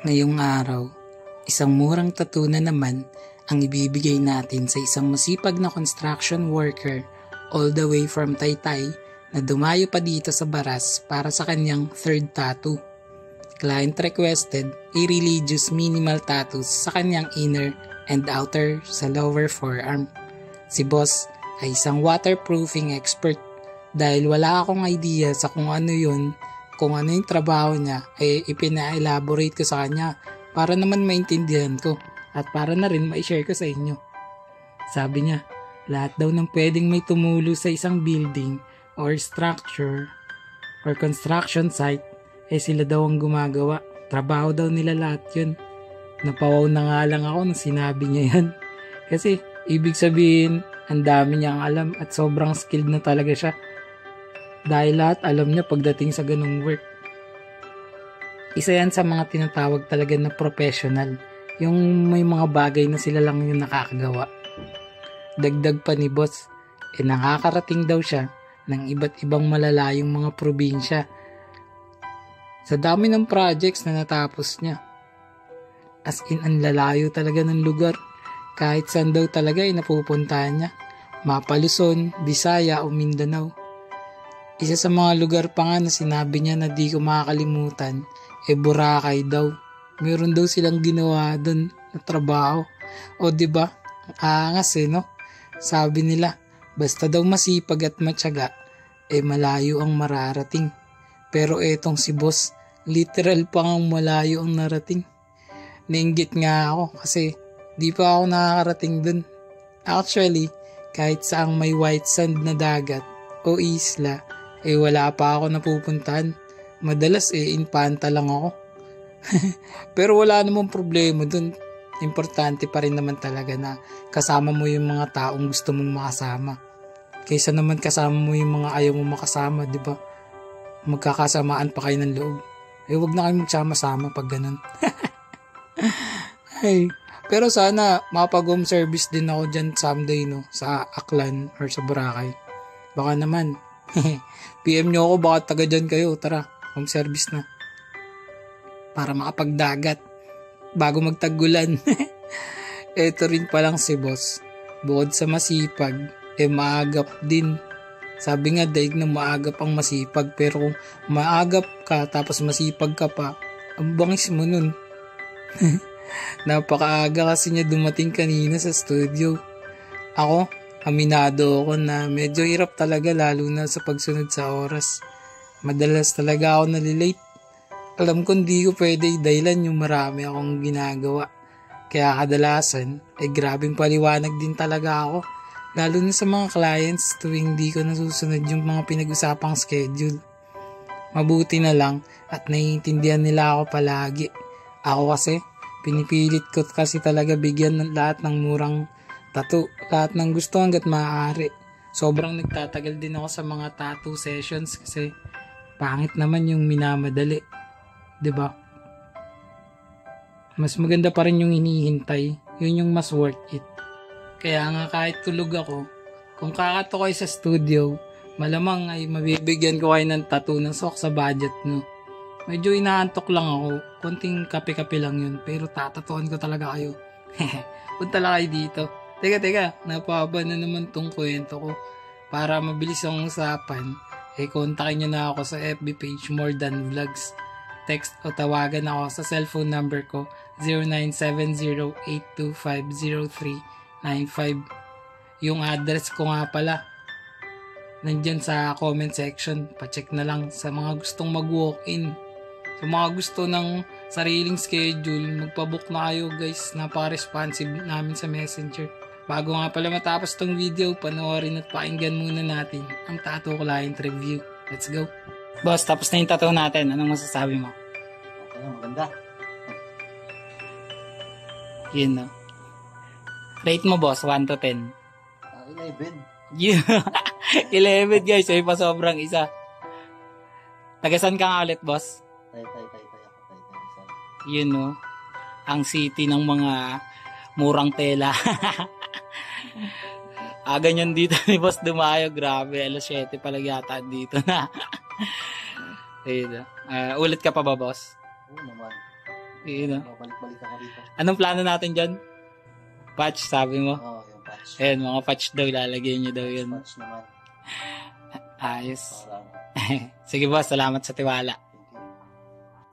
Ngayong araw, isang murang tattoo na naman ang ibibigay natin sa isang masipag na construction worker all the way from Taytay na dumayo pa dito sa Baras para sa kanyang third tattoo. Client requested a religious minimal tattoos sa kanyang inner and outer sa lower forearm. Si boss ay isang waterproofing expert dahil wala akong idea sa kung ano yung trabaho niya ay ipina-elaborate ko sa kanya para naman maintindihan ko at para na rin ma-share ko sa inyo. Sabi niya, lahat daw ng pwedeng may tumulo sa isang building or structure or construction site sila daw ang gumagawa. Trabaho daw nila lahat yun. Napawaw na nga lang ako nung sinabi niya yan. Kasi ibig sabihin, ang dami niyang alam at sobrang skilled na talaga siya. Dahil lahat alam niya pagdating sa ganung work. Isa yan sa mga tinatawag talaga na professional. Yung may mga bagay na sila lang yung nakakagawa. Dagdag pa ni boss, nakakarating daw siya ng iba't ibang malalayong mga probinsya. Sa dami ng projects na natapos niya. As in, ang lalayo talaga ng lugar. Kahit saan daw talaga napupuntahan niya. Mapa Luzon, Visaya o Mindanao. Isa sa mga lugar pa nga na sinabi niya na di ko makakalimutan, Boracay daw. Meron daw silang ginawa doon na trabaho. O diba? Angas no? Sabi nila, basta daw masipag at matyaga, malayo ang mararating. Pero etong si boss, literal pang malayo ang narating. Nainggit nga ako kasi di pa ako nakakarating dun. Actually, kahit saang may white sand na dagat o isla, wala pa ako napupuntahan. Madalas impanta lang ako. Pero wala namang problema dun. Importante pa rin naman talaga na kasama mo yung mga taong gusto mong makasama. Kaysa naman kasama mo yung mga ayaw mong makasama, di ba? Magkakasamaan pa kayo ng loob. Wag na kayo magsama-sama pag ganun. Pero sana mapag-home service din ako dyan someday, no? Sa Aklan or sa Boracay. Baka naman. PM nyo ako, baka taga dyan kayo. Tara, home service na. Para makapagdagat. Bago magtagulan. Eto rin palang si boss. Bukod sa masipag, maagap din. Sabi nga, daig na maagap ang masipag. Pero kung maagap ka, tapos masipag ka pa, ang bangis mo nun. Napakaaga kasi niya dumating kanina sa studio. Ako, aminado ako na medyo hirap talaga lalo na sa pagsunod sa oras. Madalas talaga ako nalilate. Alam ko hindi ko pwede dahilan yung marami akong ginagawa. Kaya kadalasan, grabing paliwanag din talaga ako. Lalo na sa mga clients tuwing hindi ko nasusunod yung mga pinag-usapang schedule. Mabuti na lang at naiintindihan nila ako palagi. Ako kasi, pinipilit ko kasi talaga bigyan ng lahat ng murang tattoo. Lahat ng gusto hanggat maaari. Sobrang nagtatagal din ako sa mga tattoo sessions kasi pangit naman yung minamadali. 'Di ba? Mas maganda pa rin yung hinihintay. Yun yung mas worth it. Kaya nga kahit tulog ako, kung kakato kayo sa studio, malamang ay mabibigyan ko kayo ng tattoo ng sok sa budget no. Medyo inaantok lang ako. Konting kape-kape lang yun. Pero tatatuan ko talaga kayo. Punta lang kayo dito. Teka. Napahaba na naman tong kwento ko. Para mabilis ang usapan, kontakin nyo na ako sa FB page More Than Vlogs. Text o tawagan ako sa cellphone number ko 0970-825-0395. Yung address ko nga pala nandyan sa comment section. Pacheck na lang sa mga gustong mag-walk-in. Sa mga gusto ng sariling schedule, magpabook na kayo guys. Napaka-responsive namin sa Messenger. Bago nga pala matapos tong video, panoorin at pakinggan muna natin ang tattoo client review. Let's go! Boss, tapos na yung tattoo natin. Anong masasabi mo? Okay, maganda. Yun no. Rate mo boss, 1 to 10. 11. Yeah. 11 guys, ay pa sobrang isa. Tagasan ka nga ulit boss? Tay. Yun no. Ang city ng mga murang tela. Ganyan dito ni boss dumayo. Grabe, alas 7 pala yata dito na. Ayun. Ulit ka pa ba boss? Oo naman. Yun, no? Balik-balik ako dito. Anong plano natin dyan? Patch, sabi mo? Oo, yung patch. Ayan, mga patch daw, lalagyan nyo daw yun. Patch naman. Ayos. Parang Sige boss, salamat sa tiwala.